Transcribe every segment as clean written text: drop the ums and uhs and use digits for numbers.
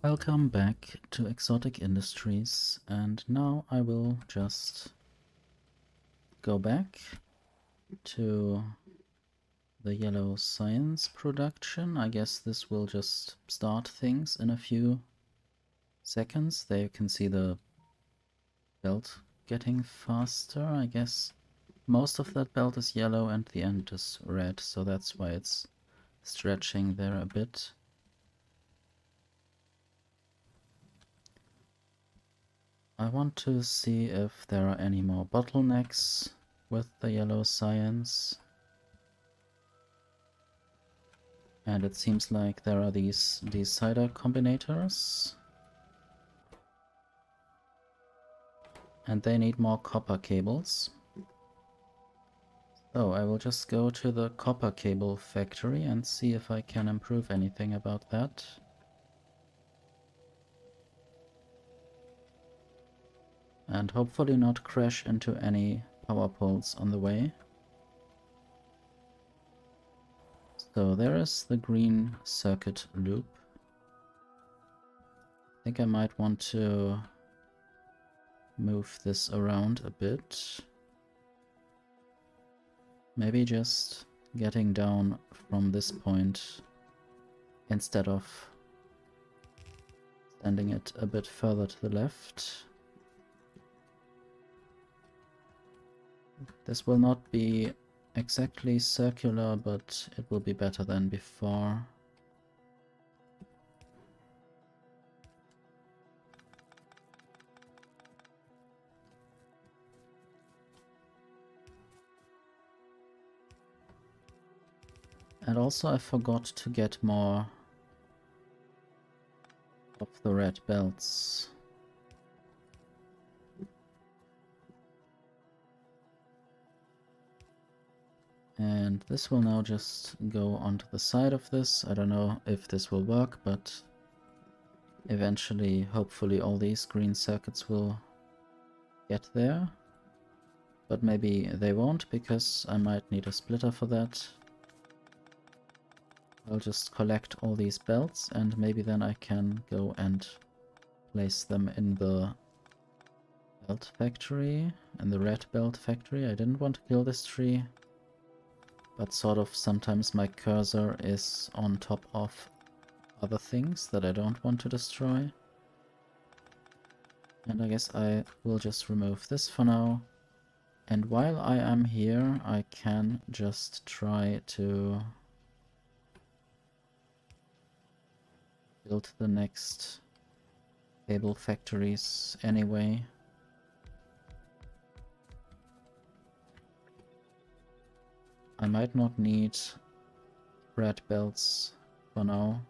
Welcome back to Exotic Industries, and now I will just go back to the yellow science production. I guess this will just start things in a few seconds. There you can see the belt getting faster. I guess most of that belt is yellow and the end is red, so that's why it's stretching there a bit. I want to see if there are any more bottlenecks with the yellow science. And it seems like there are these decider combinators. And they need more copper cables. So I will just go to the copper cable factory and see if I can improve anything about that. And hopefully not crash into any power poles on the way. So there is the green circuit loop. I think I might want to move this around a bit. Maybe just getting down from this point instead of sending it a bit further to the left. This will not be exactly circular, but it will be better than before. And also I forgot to get more of the red belts. And this will now just go onto the side of this. I don't know if this will work, but eventually, hopefully all these green circuits will get there. But maybe they won't, because I might need a splitter for that. I'll just collect all these belts, and maybe then I can go and place them in the belt factory, in the red belt factory. I didn't want to kill this tree, but sort of sometimes my cursor is on top of other things that I don't want to destroy. And I guess I will just remove this for now. And while I am here, I can just try to build the next cable factories anyway. I might not need red belts for now.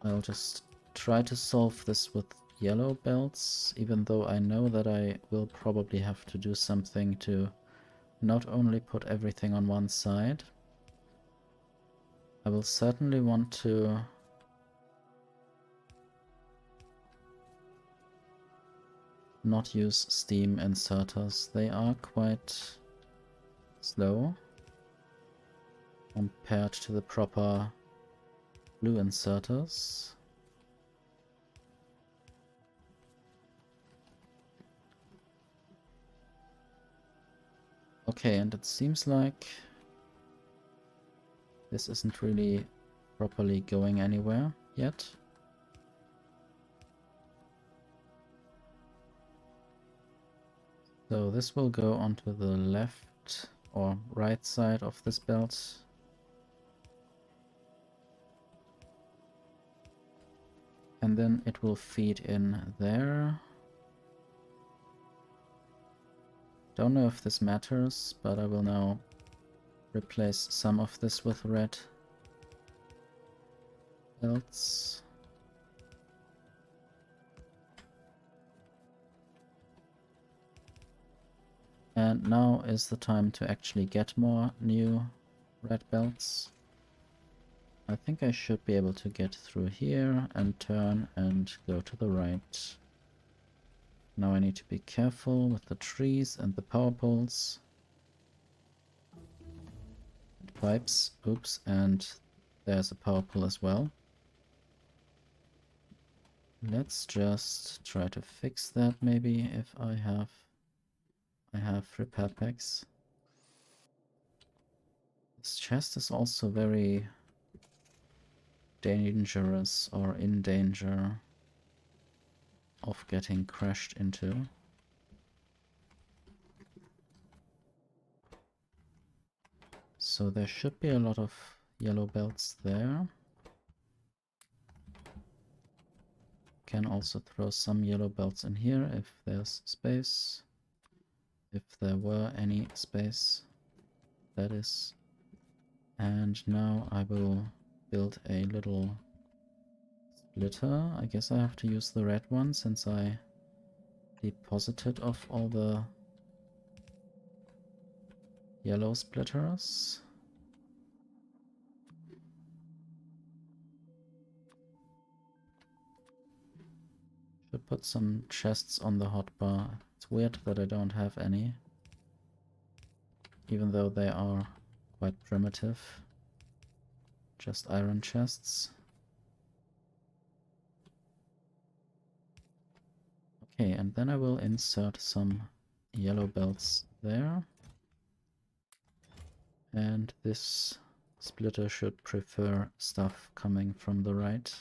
I'll just try to solve this with yellow belts, even though I know that I will probably have to do something to not only put everything on one side. I will certainly want to not use steam inserters. They are quite slow compared to the proper blue inserters. Okay, and it seems like this isn't really properly going anywhere yet. So this will go onto the left or right side of this belt. And then it will feed in there. Don't know if this matters, but I will now replace some of this with red belts. And now is the time to actually get more new red belts. I think I should be able to get through here and turn and go to the right. Now I need to be careful with the trees and the power poles. And pipes, oops, and there's a power pull as well. Let's just try to fix that maybe if I have repair packs. This chest is also very dangerous or in danger of getting crashed into. So there should be a lot of yellow belts there. Can also throw some yellow belts in here if there's space. If there were any space, that is. And now I will build a little splitter. I guess I have to use the red one since I deposited off all the yellow splitters. Should put some chests on the hotbar. It's weird that I don't have any, even though they are quite primitive. Just iron chests. Okay, and then I will insert some yellow belts there. And this splitter should prefer stuff coming from the right.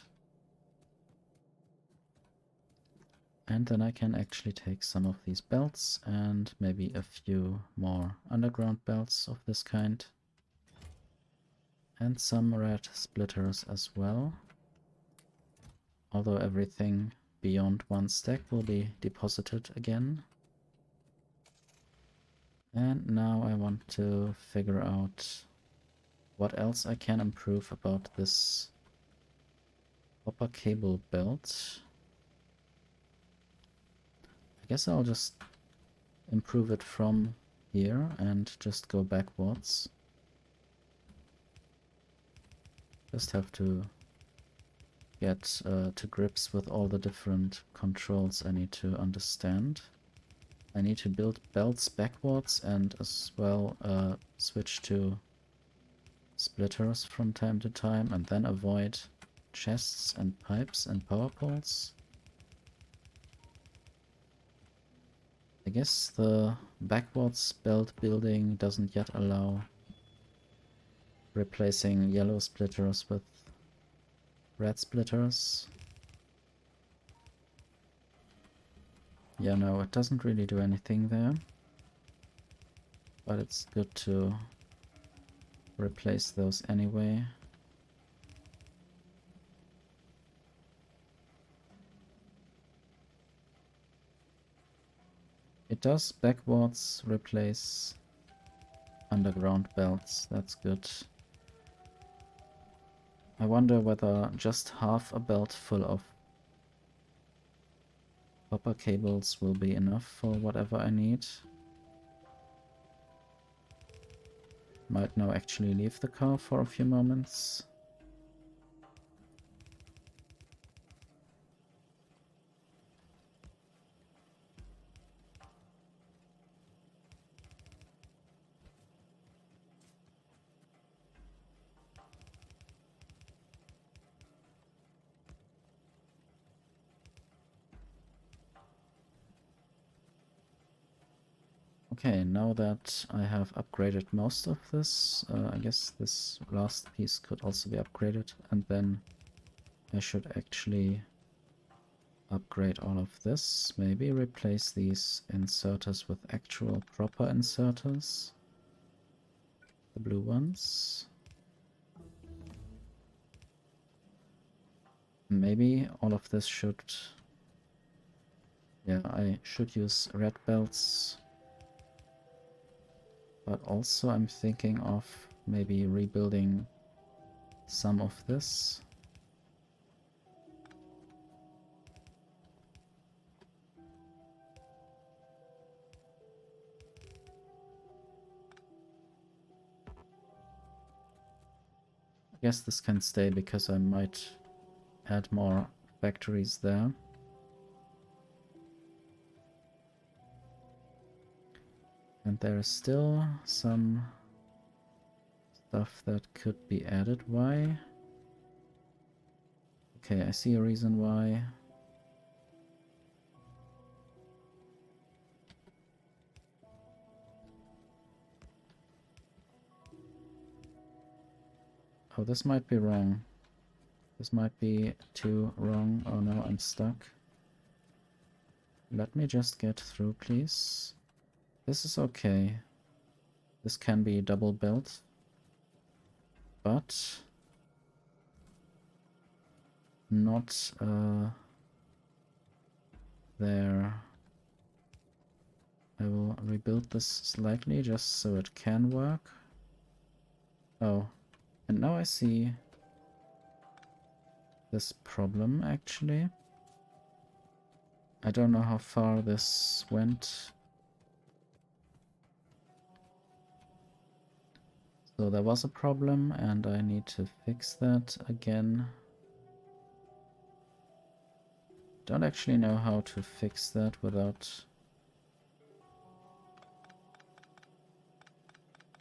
And then I can actually take some of these belts and maybe a few more underground belts of this kind. And some red splitters as well. Although everything beyond one stack will be deposited again. And now I want to figure out what else I can improve about this copper cable belt. I guess I'll just improve it from here and just go backwards. Just have to get to grips with all the different controls I need to understand. I need to build belts backwards and as well switch to splitters from time to time and then avoid chests and pipes and power poles. I guess the backwards belt building doesn't yet allow replacing yellow splitters with red splitters. Yeah, no, it doesn't really do anything there. But it's good to replace those anyway. It does backwards replace underground belts, that's good. I wonder whether just half a belt full of copper cables will be enough for whatever I need. Might now actually leave the car for a few moments. Okay, now that I have upgraded most of this, I guess this last piece could also be upgraded, and then I should actually upgrade all of this. Maybe replace these inserters with actual proper inserters. The blue ones. Maybe all of this should... Yeah, I should use red belts. But also I'm thinking of maybe rebuilding some of this. I guess this can stay because I might add more factories there. And there is still some stuff that could be added. Why Okay, I see a reason why. Oh, this might be wrong. This might be too wrong. Oh no, I'm stuck. Let me just get through, please. This is okay. This can be double built. But not there. I will rebuild this slightly just so it can work. Oh, and now I see this problem actually. I don't know how far this went. So there was a problem and I need to fix that again. Don't actually know how to fix that without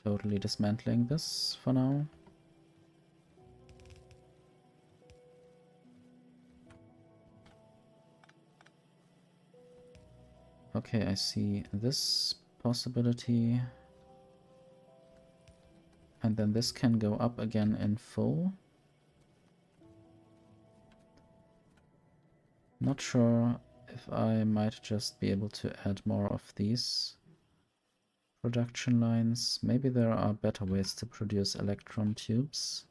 totally dismantling this for now. Okay, I see this possibility. And then this can go up again in full. Not sure if I might just be able to add more of these production lines. Maybe there are better ways to produce electron tubes.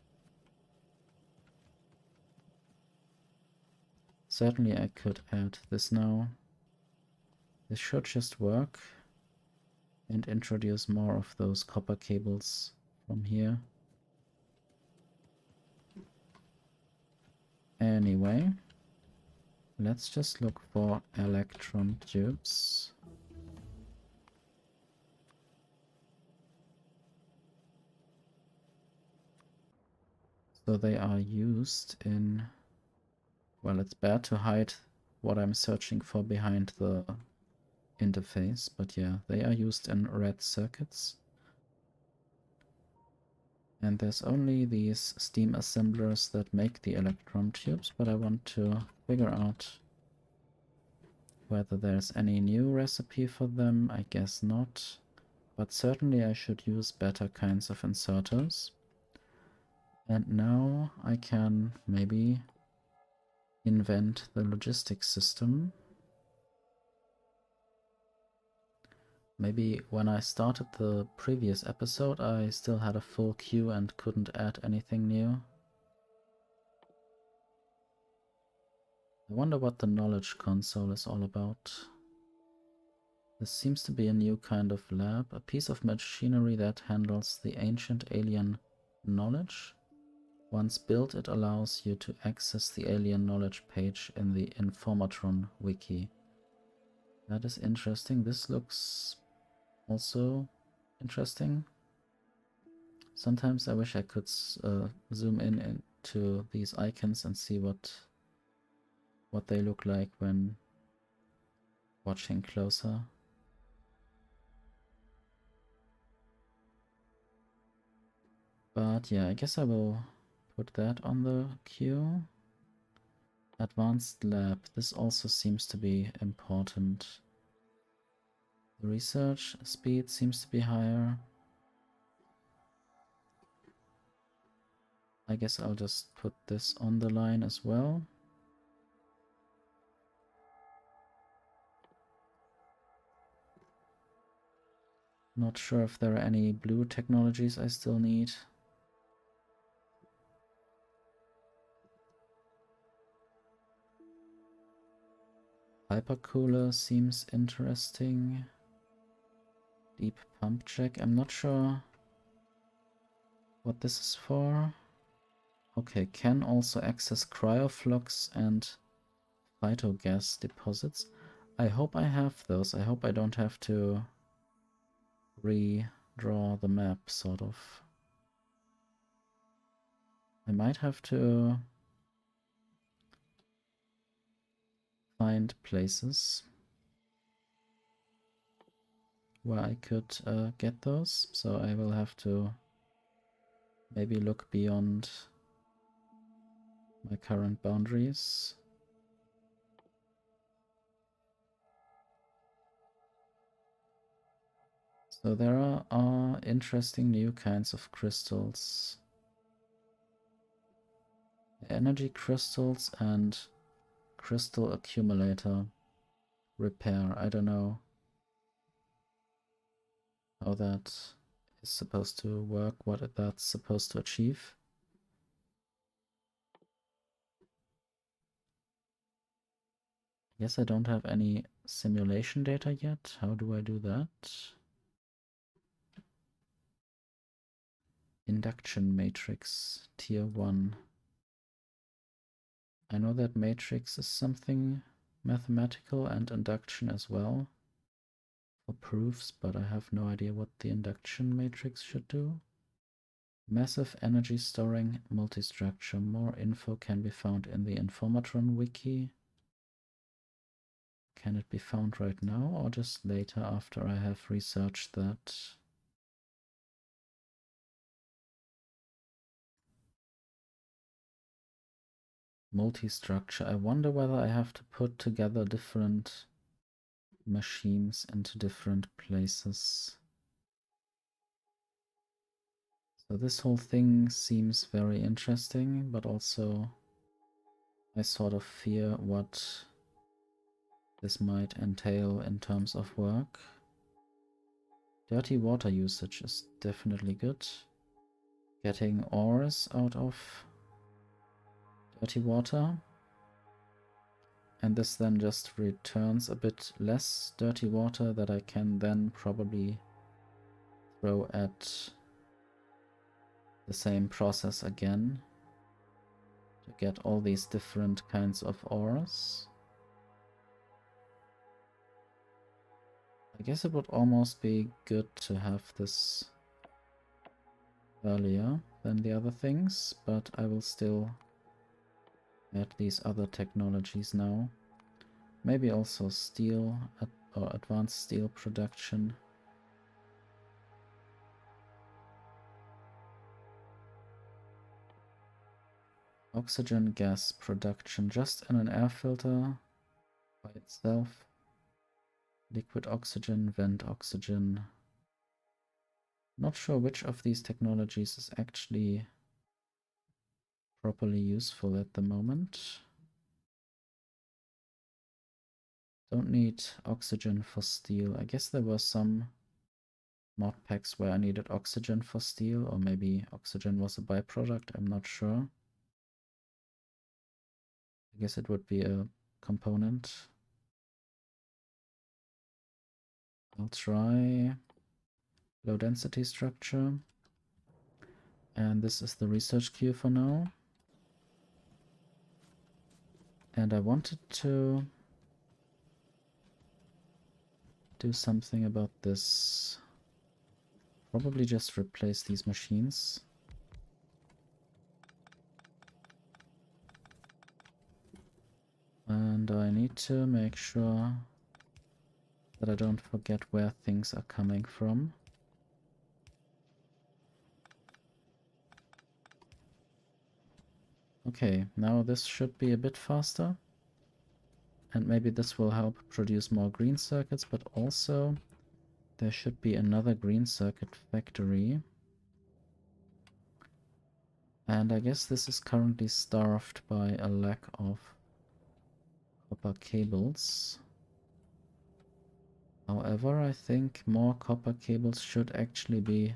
Certainly I could add this now. This should just work and introduce more of those copper cables from here. Anyway, let's just look for electron tubes. So they are used in... Well, it's bad to hide what I'm searching for behind the interface, but yeah, they are used in red circuits. And there's only these steam assemblers that make the electron tubes, but I want to figure out whether there's any new recipe for them. I guess not, but certainly I should use better kinds of inserters. And now I can maybe invent the logistics system. Maybe when I started the previous episode I still had a full queue and couldn't add anything new. I wonder what the knowledge console is all about. This seems to be a new kind of lab, a piece of machinery that handles the ancient alien knowledge. Once built, it allows you to access the alien knowledge page in the Informatron wiki. That is interesting. This looks also interesting. Sometimes I wish I could zoom in into these icons and see what they look like when watching closer. But yeah, I guess I will put that on the queue. Advanced lab. This also seems to be important. The research speed seems to be higher. I guess I'll just put this on the line as well. Not sure if there are any blue technologies I still need. Hypercooler seems interesting. Deep pump check. I'm not sure what this is for. Okay, can also access cryoflux and phytogas deposits. I hope I have those. I hope I don't have to redraw the map, sort of. I might have to find places where I could get those, so I will have to maybe look beyond my current boundaries. So there are interesting new kinds of crystals. Energy crystals and crystal accumulator repair. I don't know how that is supposed to work, what that's supposed to achieve. Guess I don't have any simulation data yet. How do I do that? Induction matrix, tier 1. I know that matrix is something mathematical and induction as well for proofs, but I have no idea what the induction matrix should do. Massive energy storing multistructure. More info can be found in the Informatron wiki. Can it be found right now or just later after I have researched that? Multi-structure. I wonder whether I have to put together different machines into different places. So this whole thing seems very interesting, but also I sort of fear what this might entail in terms of work. Dirty water usage is definitely good. Getting ores out of dirty water. And this then just returns a bit less dirty water that I can then probably throw at the same process again to get all these different kinds of ores. I guess it would almost be good to have this earlier than the other things, but I will still add these other technologies now. Maybe also steel or advanced steel production. Oxygen gas production just in an air filter by itself. Liquid oxygen, vent oxygen. Not sure which of these technologies is actually properly useful at the moment. Don't need oxygen for steel. I guess there were some mod packs where I needed oxygen for steel, or maybe oxygen was a byproduct, I'm not sure. I guess it would be a component. I'll try low density structure. And this is the research queue for now. And I wanted to do something about this. Probably just replace these machines. And I need to make sure that I don't forget where things are coming from. Okay, now this should be a bit faster. And maybe this will help produce more green circuits, but also there should be another green circuit factory. And I guess this is currently starved by a lack of copper cables. However, I think more copper cables should actually be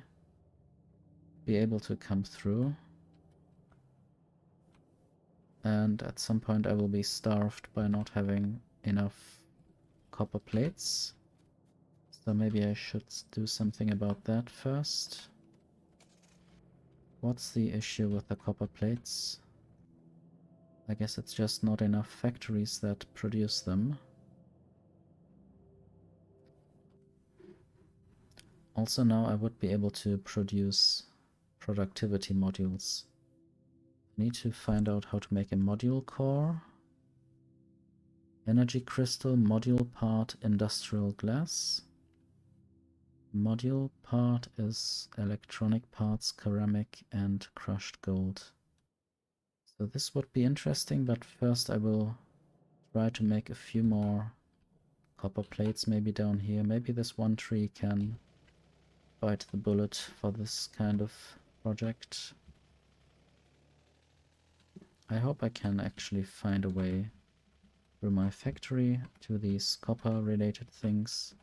able to come through. And at some point I will be starved by not having enough copper plates. So maybe I should do something about that first. What's the issue with the copper plates? I guess it's just not enough factories that produce them. Also now I would be able to produce productivity modules. I need to find out how to make a module core. Energy crystal, module part, industrial glass. Module part is electronic parts, ceramic, and crushed gold. So this would be interesting, but first I will try to make a few more copper plates maybe down here. Maybe this one tree can bite the bullet for this kind of project. I hope I can actually find a way through my factory to these copper related things.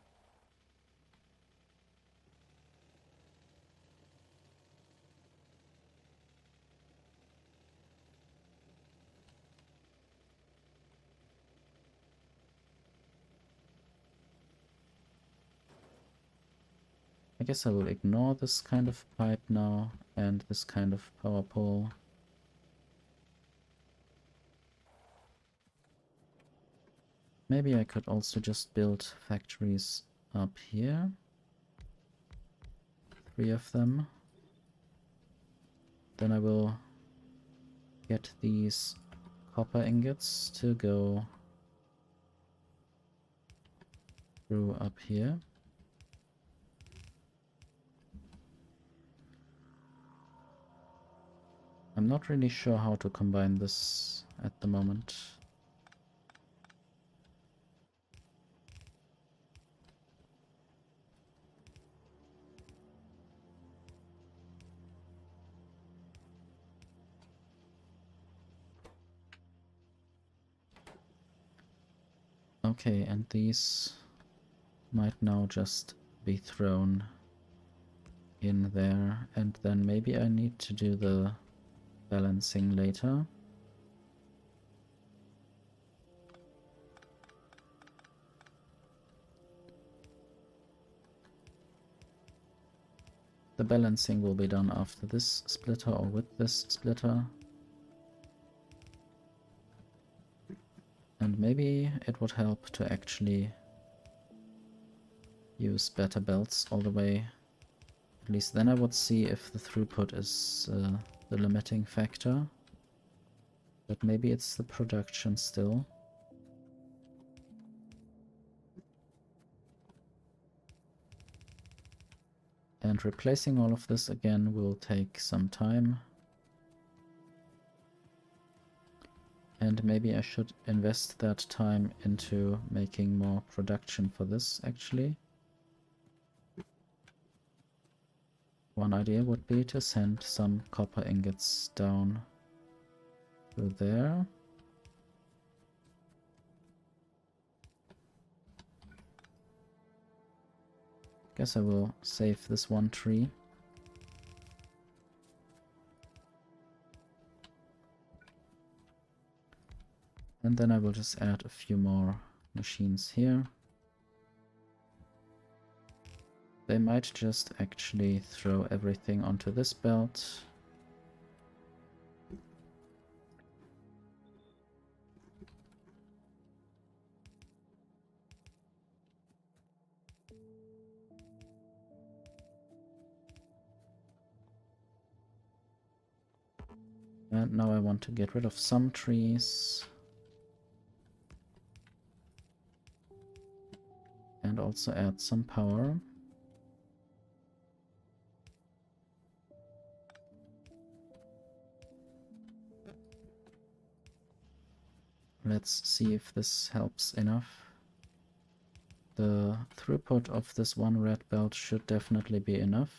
I guess I will ignore this kind of pipe now and this kind of power pole. Maybe I could also just build factories up here. 3 of them. Then I will get these copper ingots to go through up here. I'm not really sure how to combine this at the moment. Okay, and these might now just be thrown in there, and then maybe I need to do the balancing later. The balancing will be done after this splitter or with this splitter. And maybe it would help to actually use better belts all the way. At least then I would see if the throughput is the limiting factor. But maybe it's the production still. And replacing all of this again will take some time. And maybe I should invest that time into making more production for this, actually. One idea would be to send some copper ingots down through there. Guess I will save this one tree. And then I will just add a few more machines here. They might just actually throw everything onto this belt. And now I want to get rid of some trees. And also add some power. Let's see if this helps enough. The throughput of this one red belt should definitely be enough.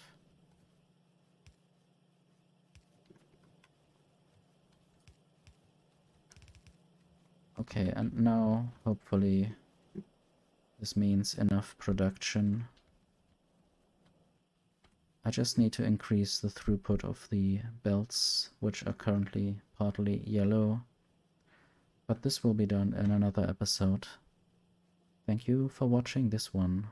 Okay, and now hopefully this means enough production. I just need to increase the throughput of the belts, which are currently partly yellow. But this will be done in another episode. Thank you for watching this one.